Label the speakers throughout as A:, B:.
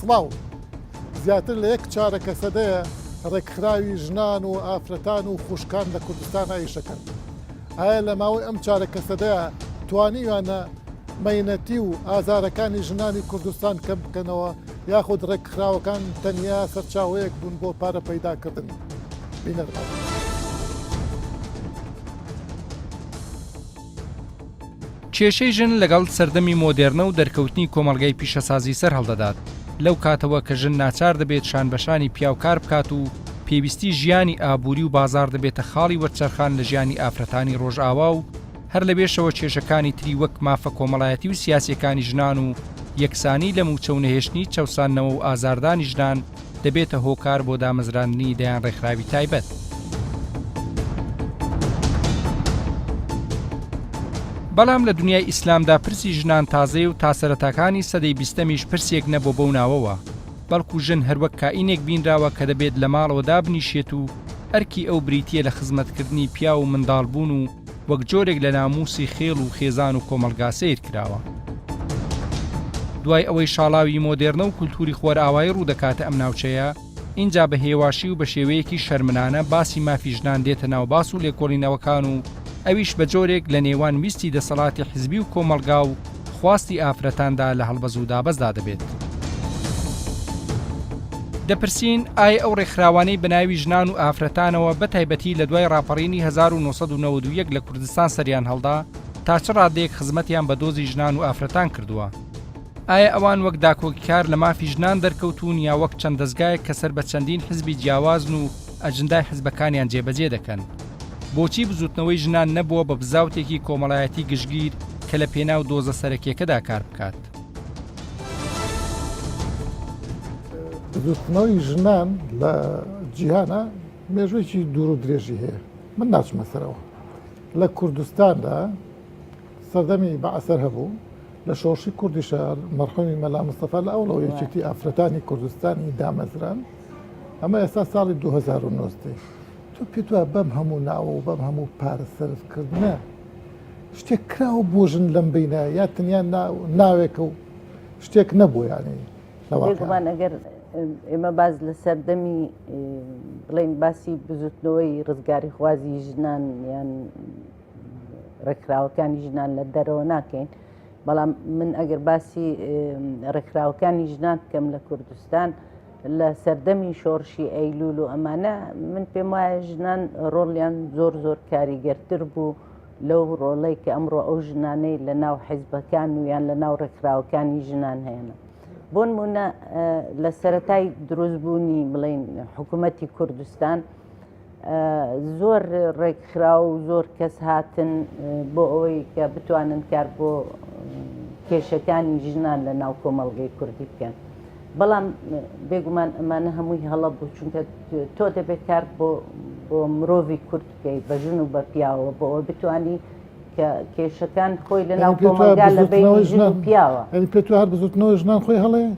A: تەواو زیاتر لە یەک چارەکە سەدەیە ڕێکخراوی ژنان و ئافرەتان و خوشکان لە کوردستان ئایشەکەن. ئایا لە ماوەی ئەم چارەکە سەدەیە توانیوانە مەینەتی و ئازارەکانی ژنانی کوردستان کەم بکەنەوە یاخود ڕێکخراوەکان تەنیا سەرچاوەیەک بوون بۆ پارە پەیداکردن؟ بینەرمان.
B: کێشەی ژن لەگەڵ سەردەمی مۆدێرنە و دەرکەوتنی کۆمەڵگەی پیشەسازی سەر هەڵدەدات لەو کاتەوە کە ژن ناچار دەبێت شانبەشانی پیاوکار بکات و پێویستی ژیانی ئابووری و بازار دەبێتە خاڵی وەرچەرخان لە ژیانی ئافرەتانی ڕۆژئاوا و هەر لەبێشەوە کێشەکانی تری وەک مافە کۆمەڵایەتی و سیاسیەکانی ژنان و یەکسانی لە موچەونەهێشتنی چەوسانەوە و ئازاردانی ژنان دەبێتە هۆکار بۆ دامەزراندنی دەیان ڕێکخراوی تایبەت. بەڵام لە دنیای ئیسلامدا پرسی ژنان تازەی و تا سەرەتاکانی سەدەی بیستەمیش پرسێک نەبوو بەو ناوەوە، بەڵکو ژن هەروەک کائینێک بینراوە کە دەبێت لە ماڵەوەدا بنیشێت و ئەرکی ئەو بریتیە لە خزمەتکردنی پیا و منداڵبوون و وەک جۆرێک لە ناموسی خێڵ و خێزان و کۆمەلگا سیر کراوە. دوای ئەوەی شاڵاوی مۆدێرنە و کولتوری خۆرئاوایی ڕوودەکاتە ئەم ناوچەیە، اینجا بە هێواشی و بە شێوەیەکی شەرمنانە باسی مافی ژنان دێتە ناو باس و لێکۆڵینەوەکان و ئەویش بە جۆرێک لە نێوان ویستی دەسەڵاتی حیزبی و کۆمەلگا و خواستی ئافرەتاندا لە هەڵبەز و دابەزدا دەبێت. دەپرسین ئایا ئەو ڕێکخراوانەی بەناوی ژنان و ئافرەتانەوە بە تایبەتی لە دوای ڕاپەڕینی 1991 لە کوردستان سەریان هەڵدا تا چ ڕادەیەک خزمەتیان بە دۆزی ژنان و ئافرەتان کردووە؟ ئایا ئەوان وەک داکۆکیکار لە مافی ژنان دەرکەوتون یا وەک چەند دەستگایەک کە سەر بە چەندین حزبی جیاوازن و ئەجندای حزبەکانیان جێبەجێ دەکەن؟ بۆچی بزوتنەوەی ژنان نەبووە بە بزاوتێکی کۆمەڵایەتی گشتگیر کە لە پێناو دۆزە سەرەکیەکەدا کار بکات؟
A: بزوتنەوەی ژنان لە جیهانە مێژوویەکی دوور و درێژی هەیە. من ناچمە سەرەوە. لە کوردستاندا سەردەمی بەعەسەر هەبوو، لە شۆڕشی کوردیشە مەرحومی مەلا مستەفا لە ئەوڵەوە یەکێتی ئافرەتانی کوردستانی دامەزران. ئەمە ئێستا ساڵی 2009. تۆ پێت وایە بەم هەموو ناوە و بەم هەموو پارە سەرفکردنە شتێک کراوە بۆ ژن لەم بینە یا تەنیا ناوێکە و شتێک نەبوو یانی
C: لەواقعان ئەگەر ئێمە باز لە سەردەمی بڵێن باسی بزوتنەوەی ڕزگاری خوازی ژنان یان ڕێکخراوەکانی ژنان لە دەرەوە ناکەین، بەڵام من ئەگەر باسی ڕێکخراوەکانی ژنان بکەم لە کوردستان لە سەردەمی شۆڕشی ئەیلول و ئەمانە من پێم وایە ژنان ڕۆڵیان زۆر زۆر کاریگەرتر بوو لەو ڕۆڵەی کە ئەمڕۆ ئەو ژنانەی لە ناو حیزبەکان و یان لە ناو ڕێکخراوەکانی ژنان هەیەنە. بۆ نمونە لە سەرەتای دروستبوونی بڵێن حکوومەتی کوردستان زۆر ڕێکخرا و زۆر کەس هاتن بۆ ئەوەی کە بتوانن کار بۆ کێشەکانی ژنان لە ناو کۆمەڵگەی کوردی بکەن. بەڵام بێگومان ئەمانە هەمووی هەڵە بوو، چونکە تۆ دەبێت کار بۆ مرۆڤی کورد بکەیت بە ژن و بە پیاوە بۆ ئەوە بتوانی کە کێشەکان خۆی لە ناو کۆمەلگا لە بینی ژن و پیاوە.
A: پێت هەر بزوتنەوەی ژنان خۆی هەڵەیە؟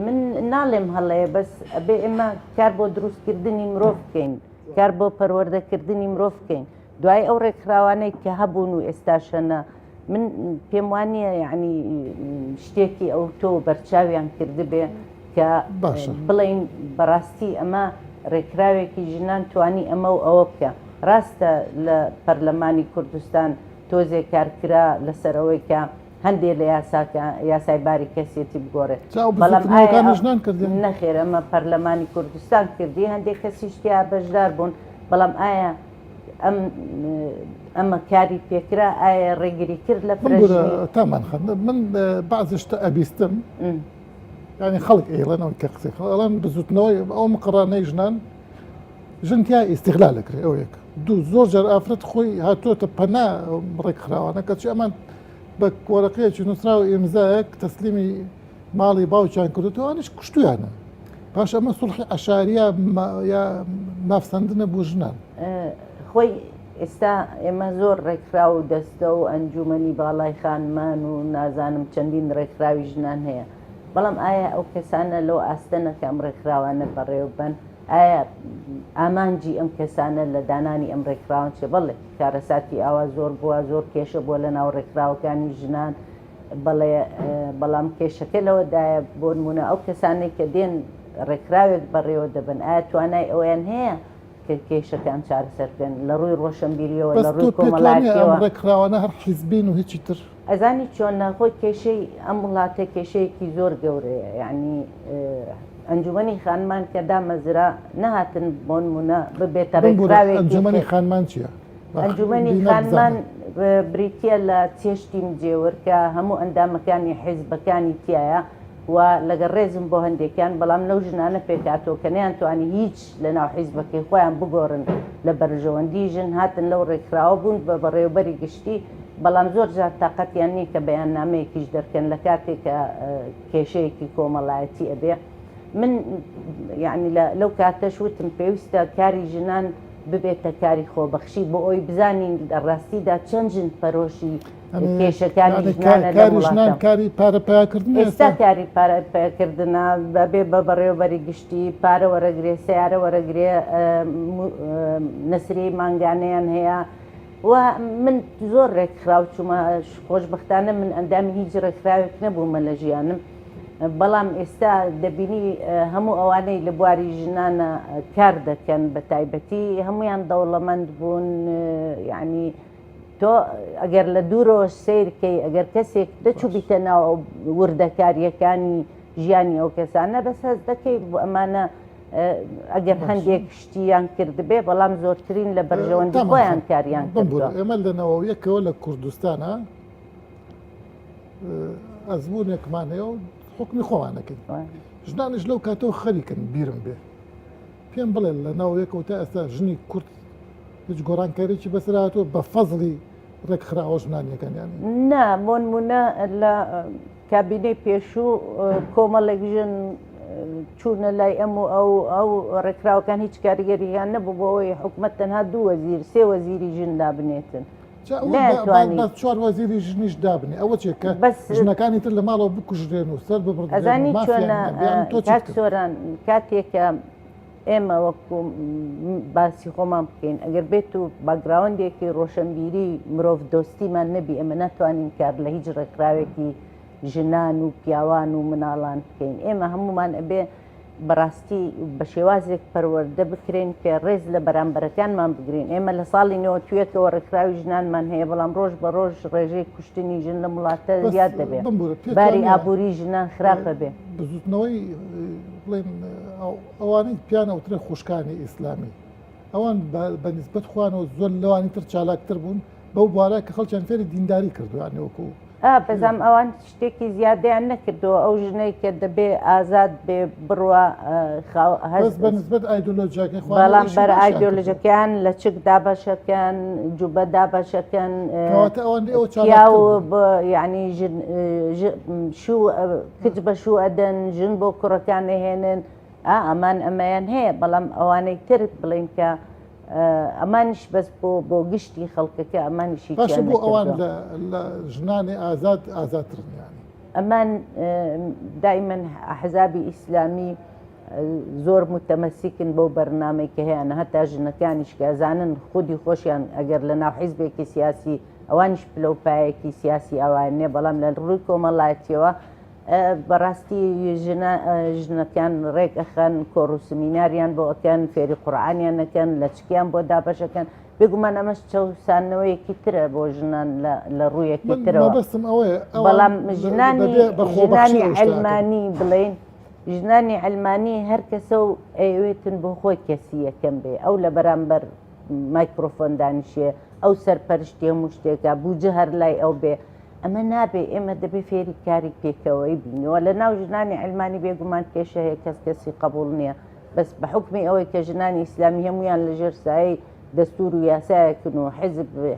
C: من ناڵێم هەڵەیە، بەس ئەبێ ئێمە کار بۆ دروستکردنی مرۆڤ بکەین، کار بۆ پەروەردەکردنی مرۆڤ بکەین. دوای ئەو ڕێکخراوانەی کە هەبوون و ئێستاشەنە من پێم وانییە یعنی شتێکی ئەو تۆ بەرچاویان کردبێ کە بڵین بەڕاستی ئەمە ڕێکراوێکی ژنان توانی ئەمە و ئەوە بکە. ڕاستە لە پەرلەمانی کوردستان تۆزێک کارکرا لەسەرەوەی کە هەندێک لە یاسای باری کەسێتی بگۆڕێت، بەڵام نەخێر ئەمە پەرلەمانی کوردستان کردی هەندێک کەسی شتیا بەشدار بوون، بەڵام ئایا ئەمە کاری پێکرا ئایا ڕێگری کرد لە
A: تامان من بەعزی شتە ئەبیستم يعني خلق إيران كقصي الآن بزوتنوي أو مقراني جنان جنتيا استغلالك أو يك دو زوجر أفراد خوي هاتو تبنا مريك خراوانا كتشي أمان بك ورقية نصراو إمزاك تسليمي مالي باوشان كردو أناش كشتو يعني باش أما صلحي عشارية يا ما فسندنا بوجنان
C: خوي ئێستا ئێمە زۆر ڕێکخراو دەستە و ئەنجومەنی باڵای خانمان و نازانم چەندین ڕێکخراوی ژنان هەیە، بەڵام ئایا ئەو کەسانە لەو ئاستەنە کە ئەم ڕێکخراوانە بەڕێوەبن ئایا ئامانجی ئەم کەسانە لە دانانی ئەم ڕێکخراوان چێ؟ بەڵێ کارەساتی ئاوا زۆر بووە، زۆر کێشە بووە لە ناو ڕێکخراوەکانی ژنان، بەڵێ بەڵام کێشەکە لەوەدایە بۆ نمونە ئەو کەسانێک کە دێن ڕێکراوێک بەڕێوە دەبن ئایا توانای ئەویان هەیە کە کێشەکان چارەسەرکەن لە ڕووی ڕۆشنبیریەوە لە ڕووی کۆمەڵایەتیەوە
A: ڕێکخراوانە هەر حیزبین و هیچی تر
C: ئەزانی چۆن ناخۆی کێشەی ئەم وڵاتە کێشەیەکی زۆر گەورەیە یعنی ئەنجومەنی خانمان کە دامەزرا نەهاتن بۆ نمونە ببێتە ڕێکراوێکی
A: ئەنجومەنی خانمان چییە؟
C: ئەنجومەنی خانمان بریتە لە چێشتی مجێور کە هەموو ئەندامەکانی حیزبەکانی تایە و لەگەڵ ڕێزم بۆ هەندێکیان بەڵام لەو ژنانە پێکاتەوە کە نەیانتوانی هیچ لە ناو حیزبەکەی خۆیان بگۆڕن لە بەرژەوەندی ژن هاتن لەو ڕێکخراوە بوون بە بەڕێوەبەری گشتی بەڵام زۆر جار تااقەتیان نییە کە بەیاننامەیەکیش دەرکەن لە کاتێک کە کێشەیەکی کۆمەڵایەتی ئەبێ من یعنی لەو کاتەش وتم پێویستە کاری ژنان ببێتە کاری خۆبەخشی بۆ ئەوی بزانین ڕاستیدا چەند ژن پەرۆشی کێشەکانی
A: ژنان کاری پارەپیاکردن
C: ئێستا کاری پارەپیاکردنە بەبێ بە بەڕێوەبەری گشتی پارە وەرەگرێ سیارە وەرەگرێ نەسری مانگانەیان هەیە و من زۆر ڕێکخراو چوومە خۆشبەختانە من ئەندامی هیچ ڕێکخراوێک نەبوومە لە ژیانم بەڵام ئێستا دەبینی هەموو ئەوانەی لە بواری ژنانە کار دەکەن بە تایبەتی هەمویان دەوڵەمەند بوون یعنی تۆ ئەگەر لە دوورەوە سیرکەی ئەگەر کەسێک دەچوو بیتە ناو وردەکاریەکانی ژیانی ئەو کەسانە بەس هەست دەکەی بۆ ئەمانە ئەگەر هەندێک شتیان کردبێ بەڵام زۆرترین لە بەرژەوەندی خۆیان کاریان کردووە
A: ئێمە لەنەوە یەکەوە لە کوردستانە ئەزمونێکمانەیە و حکمی خۆوانەکەین ژنانش لەو کاتەوە خەریکن بیرم بێ پێم بڵێن لە ناوەیەکەوە تا ئێستا ژنی کورد هیچ گۆڕانکاریی بەسراتەوە بە فەزڵی ڕێکخراوە ژنانیەکانیان
C: نا بۆ نمونە لە کابینەی پێشوو کۆمەڵێک ژن چوونە لای ئەم و ئەو ڕێکراوەکان هیچ کاریگەریان نەبوو بۆ ئەوەی حکومەت تەنها دوو وەزیر سێ وەزیری ژن دابنێتن
A: چوار وەزیری ژنیش دابنێ ئەوە چێ کە ژنەکانی تر لە ماڵەوە بکوژرێن و سەر ببڕن
C: ئەزانی چۆنە کاک سۆران کاتێکە ئێمە وەکو باسی خۆمان بکەین ئەگەر بێت و باگراوندێکی ڕۆشنبیری مرۆڤ دۆستیمان نەبی ئەمە ناتوانین کار لە هیچ ڕێکراوێکی ژنان و پیاوان و مناڵان بکەین ئێمە هەمومان ئەبێ بەڕاستی بە شێوازێک پەروەردە بکرێن کە ڕێز لە بەرامبەرەکانمان بگرین ئێمە لە ساڵی نەوەتویەکەوە ڕێکخراوی ژنانمان هەیە بەڵام ڕۆژ بە ڕۆژ ڕێژەی کوشتنی ژن لە وڵاتە زیاد دەبێت باری ئابووری ژنان خراپە بێ
A: بزوتنەوەی بڵێن ئەوانەی پیانەوترە خوشکانی ئیسلامی ئەوان بەنسبەت خوانەوە زۆر لەوانی تر چالاکتر بوون بەو بوارە کە خەڵکیان فێری دینداری کردووانێ وەکو
C: بەزام ئەوان شتێکی زیادیان نەکردەوە ئەو ژنەی کە دەبێ ئازاد بێ بڕوە
A: بەنسبەت ئایدۆلۆژیاکەی
C: بەڵام بەر ئایدۆلۆژەکان لە چک دابەشەکەن جوبە دابەشەکەن یعنی کچ بە شوو ئەدەن ژن بۆ کوڕەکان هێنن ئەمان ئەمەیان هەیە بەڵام ئەوانەی تر بڵین کە ئەمانش بەس بۆ گشتی خەڵکەکە ئەمانیشی
A: بۆ ئەوان لە ژنانی ئازادترن
C: ئەمان دائیمەن ئەحزابی ئیسلامی زۆر متەمەسیکن بەو بەرنامەی کە هەیە هەتا ژنەکانیش کە ئەزانن خودی خۆشیان ئەگەر لە ناو حیزبێکی سیاسی ئەوانیش پلەپایەکی سیاسی ئەوان نیە بەڵام لە ڕووی کۆمەڵایەتیەوە بەڕاستی ژنەکان ڕێک ئەخەن کۆڕ و سمیناریان بۆ ئەکەن فێری قورعانیان ئەکەن لە چکیان بۆ دابەشەکەن بێگومان ئەمەش چەسانەوەیەکی ترە بۆ ژنان لە ڕوویەکی ترەوە بەڵام ژنانی ئەلمانی بڵێن ژنانی ئەلمانی هەر کەسە و ئەوێتن بۆ خۆی کەسی یەکەم بێ ئەو لە بەرامبەر مایکرۆفۆن دانیشێ ئەو سەرپەرشتی هەموو شتێکە بووجە هەر لای ئەو بێ ئەمە نابێ ئێمە دەبێ فێری کاری پێکەوەی بینەوە لە ناو ژنانی ئەلمانی بێگومان کێشە هەیە کەسی قبول نییە بەس بە حکمی ئەوەی کە ژنانی ئیسلامی هەمویان لەژێر سایەی دەستور و یاسایەکن و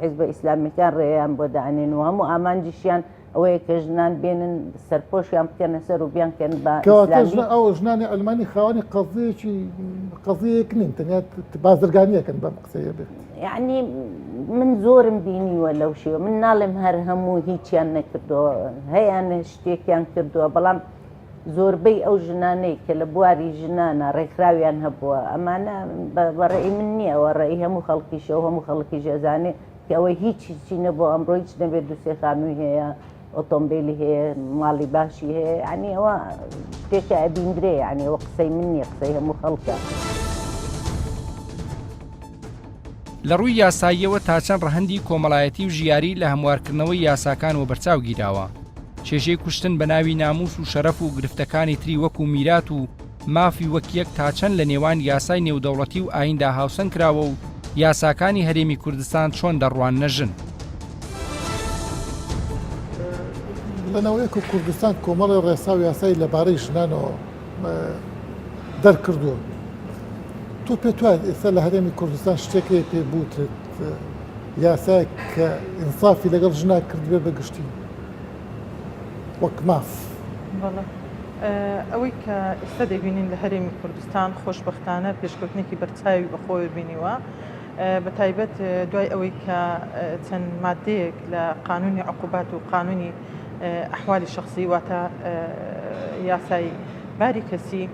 C: حیزبە ئیسلامیەکان ڕێیان بۆ دانێن و هەموو ئامانجیشیان ئەوەیە کە ژنان بێنن سەرپۆشیان بکەنە سەر و بیانکەن بە
A: ئەو ژنانی ئەلمانی خاوەنی قەزەیەک نین تەنیا بازرگانیەکەن بەم قسەیە بێت
C: یعنی من زۆرم بینیوە لەو شێوە من ناڵێم هەر هەموو هیچیان نەکردەوە هەیەیان شتێکیان کردووە بەڵام زۆربەی ئەو ژنانەی کە لە بواری ژنانە ڕێکخراویان هەبووە ئەمانە بەڕێی من نییە ئەوە ڕێی هەموو خەڵکیشە و هەموو خەڵکی ژێزانێ کە ئەوەی هیچی نەبوو ئەمڕۆ هیچ نەبێت دووسێ خانووی هەیە ئۆتۆمبیلی هەیە ماڵی باشی هەیە ینی ئەوە شتێکە ئەبیندرێ ینی ئەوە قسەی من نیە قسەی هەموو خەڵکە.
B: لە ڕووی یاساییەوە تا چەند ڕەهەندی کۆمەڵایەتی و ژیاری لە هەموارکردنەوەی یاساکانەوە بەرچاو گیراوە. چێژەی کوشتن بە ناوی ناموس و شەرەف و گرفتەکانی تری وەکو میرات و مافی وەک یەک تا چەند لە نێوان یاسای نێودەوڵەتی و ئایندا هاوسەنگ کراوە و یاساکانی هەرێمی کوردستان چۆن دەڕوان نەژن.
A: لەنەوەیەک و کوردستان کۆمەڵی ڕێسا و یاسایی لەبارەی ژنانەوە دەرکردووە. تۆ پێت وایە ئێستا لە هەرێمی کوردستان شتێکی پێ بووتت یاسای کە ئینسافی لەگەڵ ژنا کردبێ بەگشتی وەک ماف؟
D: ئەوەی کە ئێستا دەبینین لە هەرێمی کوردستان خۆشبەختانە پێشکەوتنێکی بەرچاوی بەخۆی بینیوە، بە تایبەت دوای ئەوەی کە چەند مادەیەک لە قانونی عقوبات و قانونی ئەحوالی شخصی واتە یاسای باری کەسی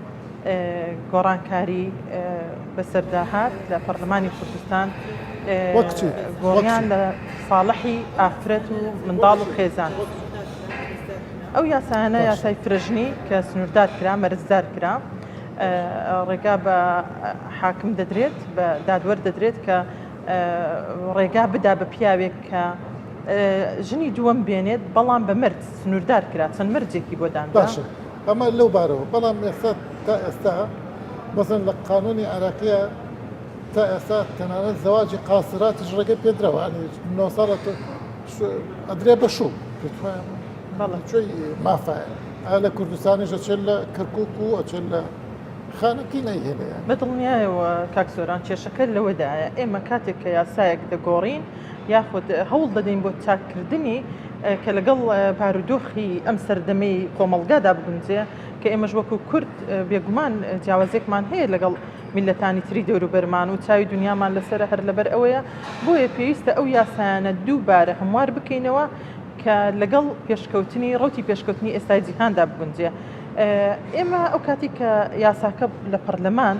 D: گۆڕانکاری بەسەرداهات لە پەرلەمانی کوردستان گۆڕیان لە ساڵحی ئافرەت و منداڵ و خێزان. ئەو یاسایانە یاسای فرژنی کە سنووردار کرا مەرزدار کرا ڕێگا بە حاکم دەدرێت بە دادوەر دەدرێت کە ڕێگا بدا بە پیاوێک کە ژنی دووەم بێنێت بەڵام بە مرد سنووردار کرا چەند مردێکی بۆ داندا.
A: باشە ئەمە لەو بارەوە بەڵام ئێستا تا ئێستا مەسەن لە قانونی عراقیە تا ئێستا تەنانەت زەواجی قاسراتیش ڕێگە پێدراوە نۆ ساڵە ئەدرێ بەشوو چۆی مافایە لە کوردستانیش ئەچێت لە کەرکووک و ئەچێت لە خانەکی نەیهێنەیە.
D: بەدڵنیایەوە کاکسۆران کێشەکە لەوەدایە ئێمە کاتێک کە یاسایەک دەگۆڕین یاخود هەوڵ دەدەین بۆ چاککردنی کە لەگەڵ بارودۆخی ئەم سەردەمەی کۆمەڵگادا بگونجێ کە ئێمەش وەکو کورد بێگومان جیاوازێکمان هەیە لەگەڵ میلەتانی تری دەوروبەرمان و چاوی دنیامان لەسەر هەر لەبەر ئەوەیە بۆیە پێویستە ئەو یاسایانە دووبارە هەموار بکەینەوە کە لەگەڵ پێشکەوتنی ڕوتی پێشکەوتنی ئێستای جیهاندا بگونجێ. ئێمە ئەو کاتی کە یاساکە لە پەرلەمان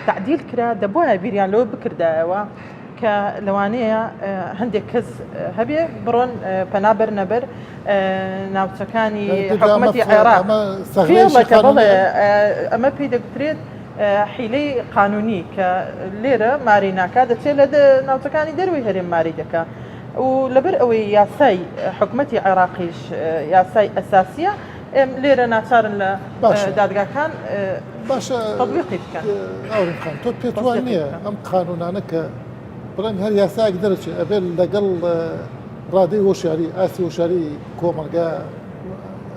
D: تعدیل کرا دەبواە بیریان لەوە بکردایەوە کە لەوانەیە هەندێک کەس هەبێ بڕۆن پەنابەر نەبەر ناوچەکانی حکوومەتی عێراق فێڵەکە بڵێ ئەمە پێی دەگوترێت حیلەی قانونی کە لێرە ماری ناکات دەچێت لە ناوچەکانی دەروی هەرێم ماری دەکات و لەبەر ئەوەی یاسای حکوومەتی عێراقیش یاسای ئەساسیە لێرە ناچارن لە دادگاکان
A: باشە
D: تەطبیقی بکەن.
A: ئەوڕخان تۆ پێت وان نییە ئەم قانونانە کە بڵێن هەر یاسایەک دەرەچێت ئەبێت لەگەڵ ڕادەی هۆشیاری ئاسی هۆشیاری کۆمەلگا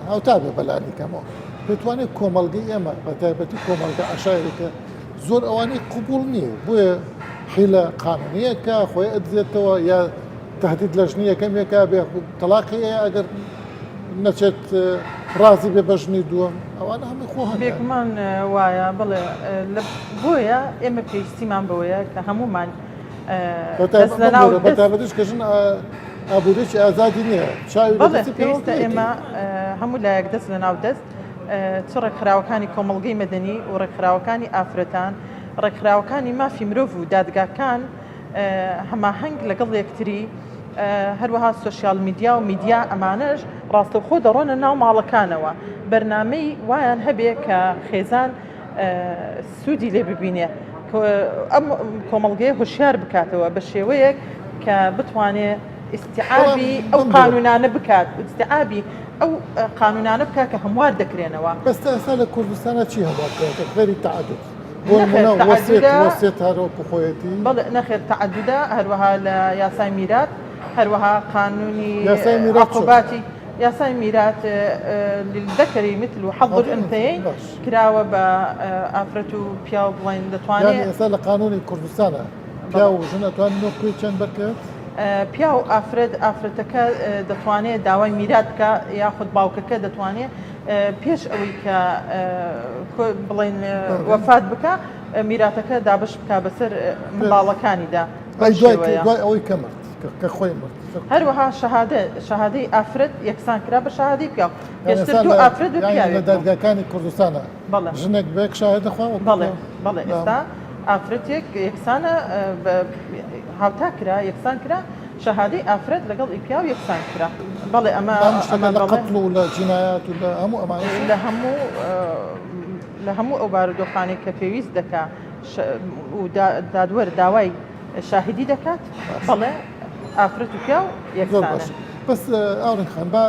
A: هاوتا بێ بەلانی کەمەوە پێتوانێت کۆمەلگەی ئێمە بە تایبەتی کۆمەلگا عەشایرێکە زۆر ئەوانەی قبول نییە بۆیە حیلە قانونیەکە خۆی ئەدزێتەوە یا تهدید لە ژنی یەکەمێکە بێ تەلاقی ئەگەر نەچێت ڕازی بێ بە ژنی دووەم ئەوانە هەمووی خۆ هەن
D: بێگومان وایە بڵێ بۆیە ئێمە پێویستیمان بەوەیە کە هەمومان
A: بەتابەتیش کە ژن ئابوورێکی ئازادی نییە
D: پێویستە ئێمە هەموو لایەک دەست لە ناو دەست چ ڕێکخراوەکانی کۆمەڵگەی مەدەنی و ڕێکخراوەکانی ئافرەتان ڕێکخراوەکانی مافی مرۆڤ و دادگاکان هەماهەنگ لەگەڵ یەکتری هەروەها سوشیال میدیا و میدیا ئەمانەش ڕاستەوخۆ دەڕۆنە ناو ماڵەکانەوە بەرنامەی وایان هەبێ کە خێزان سوودی لێ ببینێ ئەم کۆمەڵگەیە هوشیار بکاتەوە بە شێوەیەک کە بتوانێت ئیستیعابی ئەو قانونانە بکات ئیستیعابی ئەو قانونانە بکات کە هەموار دەکرێنەوە.
A: بەستە ئێستا لە کوردستانە چی هەواکات غێری تعدد وەسێت هەرۆکو خۆیەتی
D: بەڵێ نەخێر تعدودە هەروەها لە یاسای میرات هەروەها قانونی عقوباتی یاسای میرات للذەکەری مثل حەظ الأنثەیین کراوە بە ئافرەت و پیا و بڵین دەتوانێت
A: ئێستا لە قانونی کوردستانە پیا و ژن ئەتوانن نۆکوی چەند بەرکەوت
D: پیا و ئافرەتەکە دەتوانێت داوای میرات بکە یاخود باوکەکە دەتوانێت پێش ئەوەی کە بڵین وەفات بکە میراتەکە دابش بکە بەسەر منداڵەکانیدا
A: دوای ئەوەی کە مرد کە خۆی مرد.
D: هەروەها شەهادەی ئافرەت یەکسان کرا بە شەهادەی پیا پێشتر دوو ئافرەت و پیاوێک
A: لە دادگاکانی کوردستانە ژنێک بێک شاهد خواوە
D: بەڵێ ئێستا ئافرەتێک یەکسانە هاوتا کرا یەکسان کرا شەهادەی ئافرەت لەگەڵ ئیپیا و یەکسان کرا بەڵێ ئەمە
A: لە قەتڵ و لە جینایات و لە هەموو ئەمانە
D: لە هەموو ئەو بارودۆخانێک کە پێویست دەکا و دادوەر داوای شاهدی دەکات بەڵێ ئافرەت و پیا و یەکسانە.
A: بەس ئاورن خان با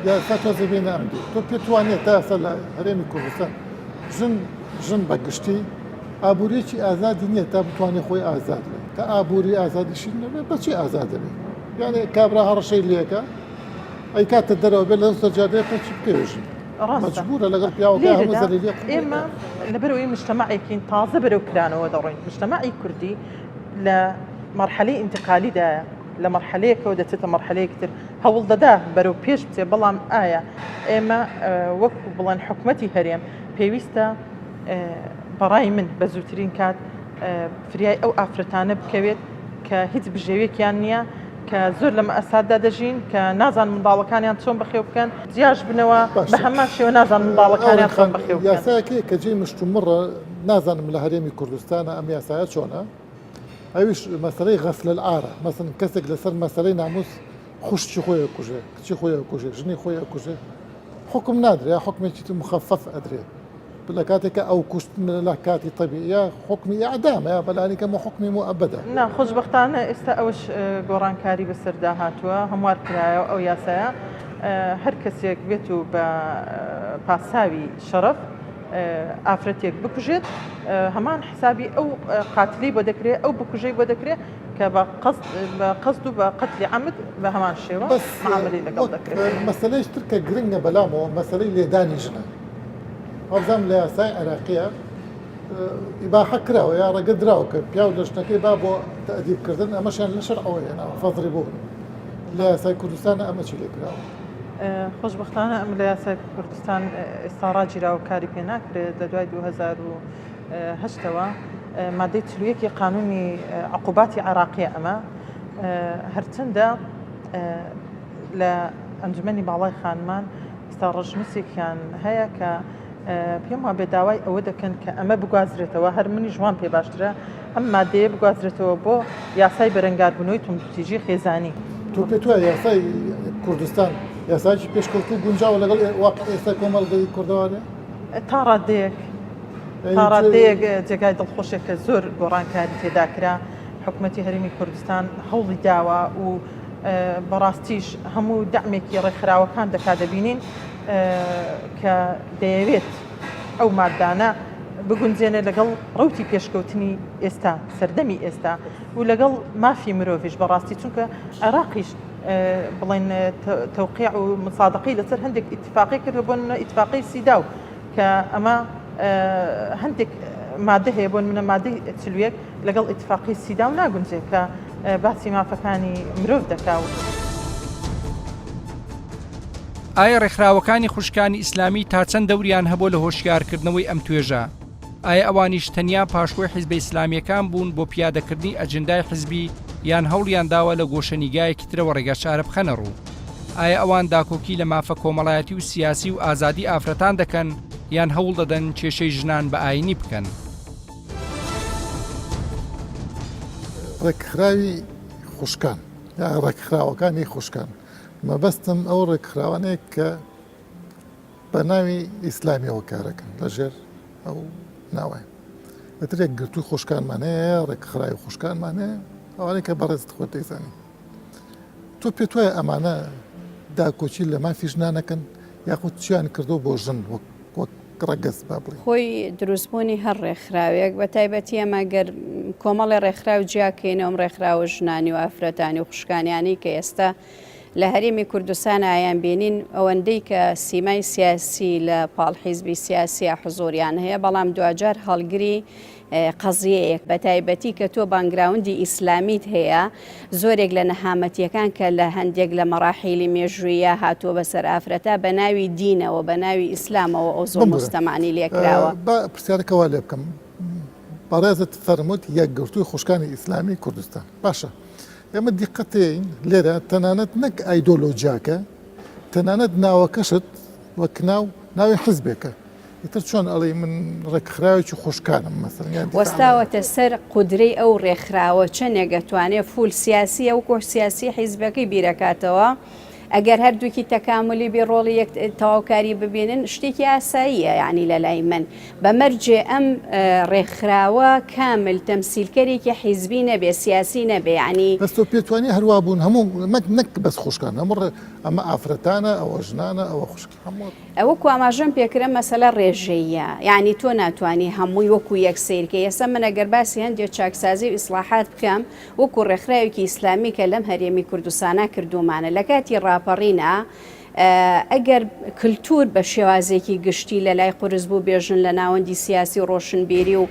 A: یاسا تۆزە بێنە ئەمدی تۆ پێ توانێت تا ئێستا لە هەرێمی کوردستان ژن بە گشتی ئابوووریەکی ئازادی نییە تا بتوانێت خۆی ئازاد بێت کە ئابووری ئازادیشی نەبێت بەچی ئازاد دەبێت یانێ کابرا هەڕەشەی لێکە ئەی کاتە دەرەوە بێت لە سەرجادەیە پێچی بکەوێژن مەجبورە لەگەڵ پیاوەکە هەموو زەلیلی
D: ئێمە لەبەرەوەی مجتەماعێکین تازە بەرەو کرانەوە دەڕۆین مجتەماعی کوردی لە مەرحەلەی ئینتقالیدایە لە مەرحەلەیەکەوە دەچێتە مەرحەلەیەکتر هەوڵ دەدا بەرەو پێش بچێ بەڵام ئایا ئێمە وەکو بڵێن حکومەتی هەرێم پێویستە بەڕای من بە زووترین کات فریای ئەو ئافرەتانە بکەوێت کە هیچ بژێوێکیان نییە کە زۆر لە مەئەساددا دەژین کە نازان منداڵەکانیان چۆن بەخێو بکەن جیاش بنەوە بە هەمان شێوە نازان منداڵەکانیان چۆن بەخێو بکەن.
A: یاسایەکەی کە جێی مشتومڕە نازانم لە هەرێمی کوردستانە ئەم یاسایە چۆنە ئەویش مەسەلەی غەسل العارە مەسەن کەسێک لەسەر مەسەلەی ناموس خوشتی خۆی کوژێ کچی خۆی کوژێ ژنی خۆی کوژێ حکم نادرێ حکمێکی مخەفەف ئەدرێ لە کاتێکە ئەو کوشتن لە کاتی طبیعیە حکمی ئەعدامە بەلانیکەمە حکمی مؤبەدە.
D: نا خۆشبەختانە ئێستا ئەوش گۆڕانکاری بەسەردا هاتووە هەموار کرایەوە ئەو یاسایە هەر کەسێک بێت و بە پاساوی شەرەف ئافرەتێک بکوژێت هەمان حسابی ئەو قاتلی بۆ دەکرێت ئەو بکوژەی بۆ دەکرێت کە بە قەست و بە قەتلی عەمد بە هەمان شێوە معاملەی لەگەڵ دەکرێت.
A: مەسەلەیش ترکە گرنگە بەلامەوە مەسەلەی لێدانی ژنە هەڵزام لە یاسای عێراقیە ئیباحە کراوە یا ڕێگە دراوە کە پیا و لە ژنەکەی با بۆ تەئدیبکردن ئەمەشیان لە شەرعەوە هێناوە فەضریبوون لە یاسای کوردستانە ئەمە چی لێ کراوە؟
D: خۆشبەختانە ئەم لە یاسای کوردستان ئێستا ڕاگیراوە کاری پێ ناکرێت لە دوای 2008ەوە مادەی 41 قانونی عقوباتی عێراقیە ئەمە هەرچەندە لە ئەنجومەنی باڵای خانمان ئێستا ڕژنووسێکیان هەیە کە پێم وا بێ داوای ئەوە دەکەن کە ئەمە بگوازرێتەوە هەر منی ژوان پێ باشترە ئەم مادەیە بگوازرێتەوە بۆ یاسای بەرەنگاربوونەوەی تومتیژی خێزانی.
A: تۆ پێ وایە یاسای کوردستان یاسایکی پێشکەوتوو گونجاوە لەگەڵ واقع ئێستا کۆمەڵگەی کوردەوانێ؟
D: تا ڕادەیەک جێگای دڵخۆشێک کە زۆر گۆڕانکاری تێدا کرا حکوومەتی هەرێمی کوردستان هەوڵی داوە و بەڕاستیش هەموو دەعمێکی ڕێکخراوەکان دەکاتدەبینین کە دەیەوێت ئەو مادانە بگونجێنێ لەگەڵ ڕوتی پێشکەوتنی ئێستا سەردەمی ئێستا و لەگەڵ مافی مرۆڤش بەڕاستی چونکە عێراقیش بڵێن تەوقیع و مصادقەی لەسەر هەندێک ئیتفاقی کرد بۆن ئیتفاقی سیداو کە ئەمە هەندێک مادە هەیە بۆن منە مادەی چلوێک لەگەڵ ئیتفاقی سیدا و ناگونجێت کە باسی مافەکانی مرۆڤ دەکاوت.
B: ئایا ڕێکخراوەکانی خوشکانی ئیسلامی تا چەند دەوریان هەبوو لە هۆشیارکردنەوەی ئەم توێژە؟ ئایا ئەوانیش تەنیا پاشوەی حیزبە ئیسلامیەکان بوون بۆ پیادەکردنی ئەجندای حیزبی یان هەوڵیان داوە لە گۆشەنیگایەکی ترەوە ڕێگەچارە بخەنە ڕوو؟ ئایا ئەوان داکۆکی لە مافە کۆمەڵایەتی و سیاسی و ئازادی ئافرەتان دەکەن یان هەوڵ دەدەن کێشەی ژنان بە ئاینی بکەن؟
A: ڕێکخراوی خوشکان یا ڕێکخراوەکانی خوشکان مەبەستم ئەو ڕێکخراوانەیە کە بە ناوی ئیسلامیەوە کارەکەن لەژێر ئەو ناوای بەترێک گرتووی خوشکانمان هەیە ڕێکخراوی خوشکانمان هەیە ئەوانەی کە بەڕێزت خۆت دەیزانی تۆ پێت وایە ئەمانە داکۆچی لە مافی ژنانەکەن یاخود چیان کردو بۆ ژن وەک ڕەگەز با بڵێ
E: خۆی دروستبوونی هەر ڕێکخراوێک بە تایبەتی ئەمەگەر کۆمەڵی ڕێکخراو جیاکەینەوەم ڕێکخراوە ژنانی و ئافرەتانی و خوشکانیانی کە ئێستا لە هەرێمی کوردستان ئایان بینین ئەوەندەی کە سیمای سیاسی لە پاڵحیزبی سیاسی حزۆریان هەیە بەڵام دوجار هەڵگری قەزیەیەک بە تایبەتی کە تۆ بانگراوندی ئیسلامیت هەیە زۆرێک لە نەهامەتیەکان کە لە هەندێک لە مەراحیلی مێژوویە هاتووە بەسەر ئافرەتە بە ناوی دینەوە بە ناوی ئیسلامەوە ئەو زۆر مستەمانی لێکراوە.
A: پرسیارەکەوا لێ بکەم بەڕێزت فەرمووت یەکگرتووی خوشکانی ئیسلامی کوردستان باشە ئێمە دیقەتین لێرە تەنانەت نەک ئایدۆلۆجیاکە تەنانەت ناوەکەشت وەک ناوی حزبێکە ئیتر چۆن ئەڵێ من ڕێکخراوێکی خوشکانم مەسەڵەن
E: وەستاوەتە سەر قودرەی ئەو ڕێکخراوە چەندێک دەتوانێت فول سیاسی ئەو کۆش سیاسی حیزبەکەی بیرەکاتەوە ئەگەر هەردووکی تەکاملی بێ ڕۆڵی یەک تەواوکاری ببینن شتێکی ئاساییە یعنی لە لای من بەمەرجێ ئەم ڕێکخراوە کامل تەمسیلکەرێکی حیزبی نەبێ سیاسی نەبێ ینی
A: بەس تۆ پێتوانی هەروە بوون هەموو نەک بەس خوشکان ئەمە ئافرەتانە ئەوە ژنانە ئەوە خوشک هەموو
E: ئەوەکو ئاماژەم پێکرە مەسەلە ڕێژەیە یعنی تۆ ناتوانانی هەمووی وەکو یەک سیرکە ئێستا من ئەگەر باسی هەندێک چاکسازی و ئیسلاحات بکەم وەکو ڕێکخراوێکی ئیسلامی کە لەم هەرێمی کوردستانە کردومانە لە کاتی ڕاپەڕینە ئەگەر کللتور بە شێوازێکی گشتی لە لای قورس بوو بێژن لە ناوەندی سیاسی ڕۆشنبیری و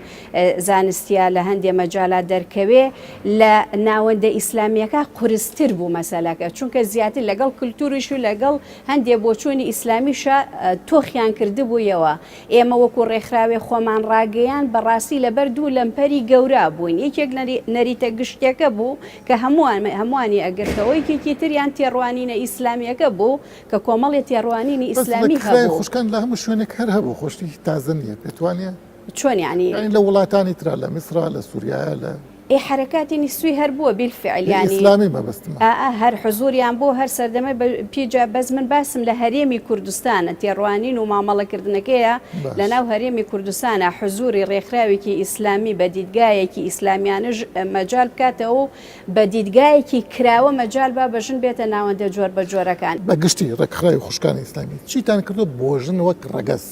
E: زانستیا لە هەندێ مەجاالات دەرکەوێ لە ناوەندە ئیسلامیەکە قورستر بوو مەسەلەکە چونکە زیاتر لەگەڵ کللتوریش و لەگەڵ هەندێک بۆچوونی ئیسلامیشە تۆخیان کردبوویەوە ئێمە وەکو ڕێکخراوێ خۆمان ڕاگەیان بەڕاستی لەبەر دوو لەمپەری گەورە بووین یەکێک نەریتە گشتێکە بوو کە هەمووانی ئەگرتەوەیکێکی تریان تێڕوانینە ئیسلامیەکە بوو کە کۆمەڵی تێڕوانینی ئیسلامی هەبوو
A: خوشکان لە هەموو شوێنێک هەر هەبوو خۆشتی تازە نییە پێتوانە
E: چۆن ینی
A: لە وڵاتانی ترا لە میسرا لە سووریایە لە
E: حركات نسوي هربوا بالفعل يعني
A: إسلامي ما بس
E: هر حضور يعني بو هر سردمه بيجا بس من باسم لهريمي كردستان تيروانين ومعامله كردنكيه لناو هريمي كردستان حضوري ريخراوي كي اسلامي بديدگاي كي اسلاميان مجال كاتو بديدگاي كي كراوه مجال بابجن بيت ناوند جور بجوره كان
A: بقشتي ريخراوي خوشكان اسلامي شي تان كردو بوجن وك رقص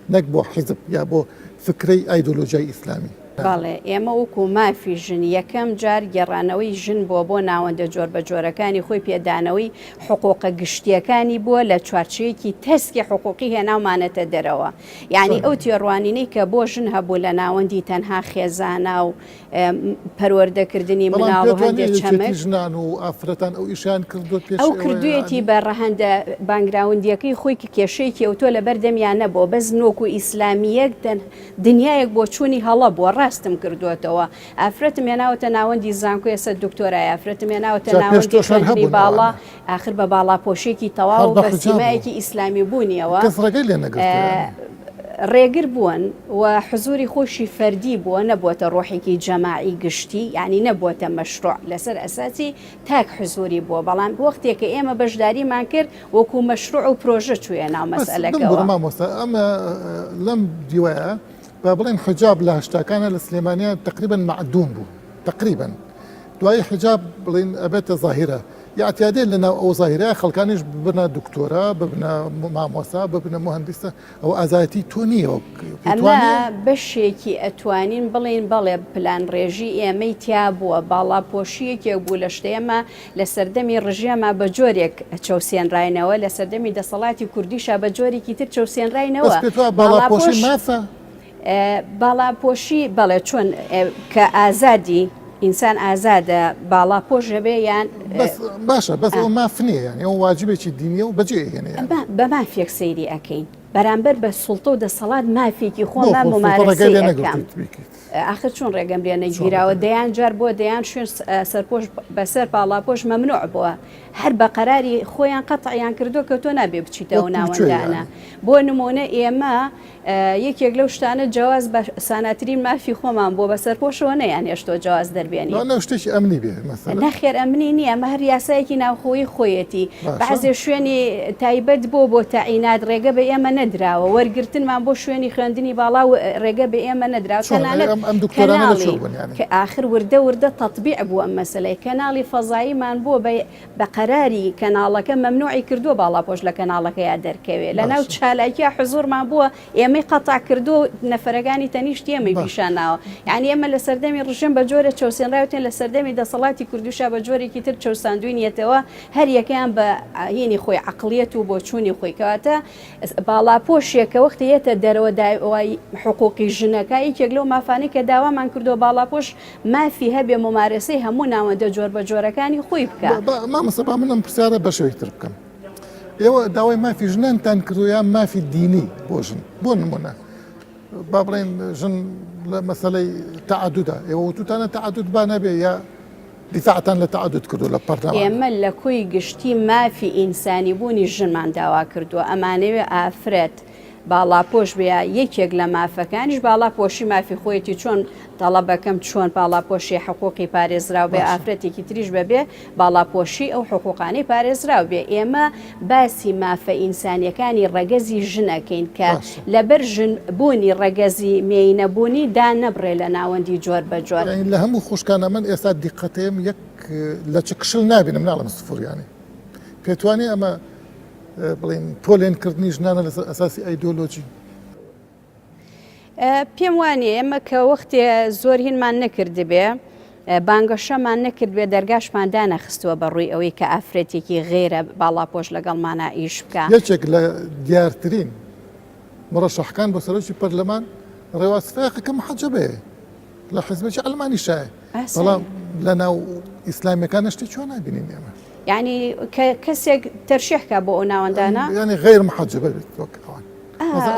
A: نك بو حزب يا بو فكري ايديولوجي اسلامي
E: باڵێ ئێمە وەکو مافی ژن یەکەم جار گەڕانەوەی ژن بۆ ناوەندە جۆر بە جۆرەکانی خۆی پێدانەوەی حقوقە گشتیەکانی بووە لە چوارچەیەکی تەسکی حقوقی هێناومانەتە دەرەوە یعنی ئەو تێڕوانینەی کە بۆ ژن هەبوو لە ناوەندی تەنها خێزانە و پەروەردەکردنی مناڵ و هەندێک چەمەک
A: ژنان و ئافرەتان ئەو ئیشان کردو پێش
E: ئەو کردوویەتی بە ڕەهەندە بانگراوندیەکەی خۆی کێشەیەکی ئەو تۆ لە بەردەمیان نەبووە بەس نۆک و ئیسلامیەک دنیایەک بۆ چوونی هەڵە بووە ڕاستم کردوێتەوە ئافرەتم هێناوەتە ناوەندی زانکۆ ئێستا دکتۆرای ئافرەتم هێناوەتە ناوەندی خوێندنی باڵا ئاخر بە باڵاپۆشێکی تەواو بە سیمایەکی ئیسلامی بوونیەوە ڕێگر بوون و حزوری خۆشی فەردی بووە نەبووەتە ڕۆحێکی جەماعی گشتی یعنی نەبووەتە مەشروع لەسەر ئەساسی تاک حزوری بووە بەڵام وەختێکە ئێمە بەشداریمان کرد وەکو مەشروع و پرۆژە چوێ ناو مەسئلەکەوە
A: ئەمە لەم دیوایە با بڵێن حجاب لە هەشتاکانە لە سلێمانیە تقریبا معدوم بوو تقریبا دوای حجاب بڵێن ئەبێتە ظاهرە یاعتیادێ لەناو ئەو ظاهرەیە خەڵکانیش ببنە دکتۆرە ببنە مامۆسا ببنە مهندسە ئەو ئازایەتی تۆ نییە
E: ئەمە بەشێکی ئەتوانین بڵێن بەڵێ پلان ڕێژی ئێمەی تیا بووە باڵاپۆشیەکێک بوو لە شتێمە لە سەردەمی ڕژێمە بە جۆرێک چەوسێنراینەوە لە سەردەمی دەسەڵاتی کوردیشە بە جۆرێکی تر چەوسێنراینەوە
A: باڵاپۆشی مافە
E: باڵاپۆشی بەڵێ چۆن کە ئازادی ئینسان ئازادە باڵاپۆش هەبێ یان
A: باشە بەس ئەو مافنیە یان ئەو واجبێکی دینیە و بەجێهێنێ
E: بە مافێک سەیری ئەەکەین بەرامبەر بە سوڵتە و دەسەڵات مافێکی خۆمان ممارەسەکەم آخر چۆن ڕێگەم لێ نەگیراوە دەیان جار بۆ دەیان شوێن سەرپۆش بەسەر باڵاپۆش مەمنوع بووە هەر بە قەراری خۆیان قەتعیان کردو کە تۆ نابێ بچیتەوە ناوەندانە بۆ نمونە ئێمە یەکێک لەو شتانە جواز بە ساناترین مافی خۆمان بۆ بە سەرپۆشەوە نەیان هێشتۆ جواز دەربێنی
A: شتێکی ئەمنی بێ
E: نەخێر ئەمنی نییە ئەمە هەر یاسایەکی ناوخۆی خۆیەتی بەعزێ شوێنی تایبەت بۆ تەعینات ڕێگە بە ئێمە نەدراوە وەرگرتنمان بۆ شوێنی خوێندنی باڵا و ڕێگە بە ئێمە نەدراوە کە آخر وردە تەطبیع بوو ئەم مەسەلەی کەناڵی فەزاییمان بۆ بە قەراری کەناڵەکە مەمنوعی کردووە باڵاپۆش لە کەناڵەکەیان دەرکەوێت لەناو چالاکیە حزورمان بووە ئێمەی قەتع کردو نەفەرەکانی تەنیشت ئێمەی پیشاناوە یعنی ئێمە لە سەردەمی ڕژێم بە جۆرە چەوسێنراوتێن لە سەردەمی دەسەڵاتی کوردوشا بە جۆرێکی تر چەوساندوینیەتەوە هەر یەکەیان بە هینی خۆی عقلیەت و بۆ چوونی خۆی کەواتە باڵاپۆشێکە وەختی یەتە دەرەوە داوای حقوقی ژنەکە یەکێک لەو مافانی کە داوامان کردو باڵاپۆش مافی هەبێ ممارەسەی هەموو ناوەندە جۆر بە جۆرەکانی خۆی بکە
A: مامەسەبا منم پرسیارە بەشەوەی تر بکەم ئێوە داوای مافی ژنانتان کردو یان مافی دینی بۆ ژن بۆ نمونە با بڵێن ژن لە مەسەلەی تعدودە ئێوە وتوتانە تعدود با نەبێ یا دیفاعتان لە تعدود کردو لە پەرلەمان
E: ئێمە لە کۆی گشتی مافی ئینسانی بوونی ژنمان داوا کردووە ئەمانەوێ ئافرەت باڵاپۆش بێ یەکێک لە مافەکانیش باڵاپۆشی مافی خۆیەتی چۆن تەڵەبەکەم چۆن باڵاپۆشی حقوقی پارێزراو بێ ئافرەتێکی تریش بەبێ باڵاپۆشی ئەو حقوقانی پارێزراو بێ ئێمە باسی مافە ئینسانیەکانی ڕەگەزی ژنەکەین کە لەبەر ژن بوونی ڕەگەزی مێینەبوونی دا نەبڕێ لە ناوەندی جۆر بە جۆر
A: لە هەموو خوشکانە من ئێستا دیقەتەیەم یەک لە چ کشل نابینم ناڵم سفوریانی پێتوانێ ئەمە بڵین پۆلێنکردنی ژنانە لەسەر ئەساسی ئەیدۆلۆجی
E: پێم وانە ئێمە کە وەختێ زۆر هینمان نەکرد بێ بانگەشەمان نەکرد بێ دەرگاشمان دانەخستووە بەڕووی ئەوەی کە ئافرەتێکی غێرە باڵاپۆش لەگەڵمانە ئیش بکە
A: یەکێک لە دیارترین مڕەشەحەکان بۆ سەرۆکی پەرلەمان ڕێواسفەیەقەکە محەجەبێ لە حیزبێکی ئەڵمانی شایە بەڵام لە ناو ئیسلامیەکان شتی چۆن نابینین ئێمە
E: یعنی کەسێک تەرشێحکە بۆ ئەو ناوەندانە
A: ینی غیر محەجەبە بێت وەکەوان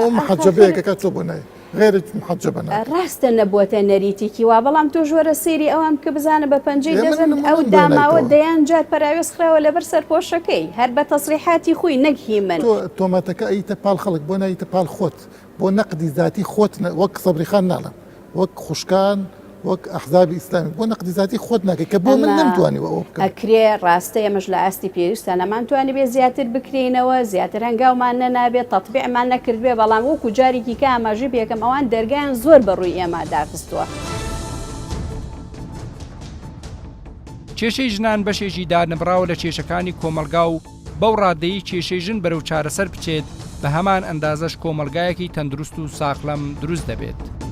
A: ئەو محەجەبەیەکە تۆ بۆ نایە غێرت محەجەبە نایە
E: ڕاستە نەبووەتە نەریتێکی وا بەڵام تۆ ژۆرە سێری ئەوام کە بزانە بە پەنجەی دەزن ئەو داماوە دەیان جار پەراوێزخراوە لەبەر سەرپۆشەکەی هەر بە تەسریحاتی خۆی نەگهی من
A: تۆمەتەکە ئەیتە پاڵ خەڵک بۆ نایتە پاڵ خۆت بۆ نەقدی ذاتی خۆت وەک سەبریخان ناڵم وەک خوشکان وەک ئەحزابی ئیسلامی بۆ نەقدی ذاتی خۆت ناکەی کە بۆ من نەمتوانیوە ئەوە بکەم
E: ئەکرێ ڕاستە ئێمەش لە ئاستی پێویستە نەمانتوانی بێ زیاتر بکرێنەوە زیاتر هەنگاومان نەنابێت تەطبیعمان نەکرد بێ بەڵام وەکو جارێکی کە ئاماژەی پێکەم ئەوان دەرگایان زۆر بەڕووی ئێمە داخستووە
B: کێشەی ژنان بەشێکی دانەبراوە لە کێشەکانی کۆمەلگا و بەو ڕادەیی کێشەی ژن بەرەو چارەسەر بچێت بە هەمان ئەندازەش کۆمەلگایەکی تەندروست و ساغڵەم دروست دەبێت.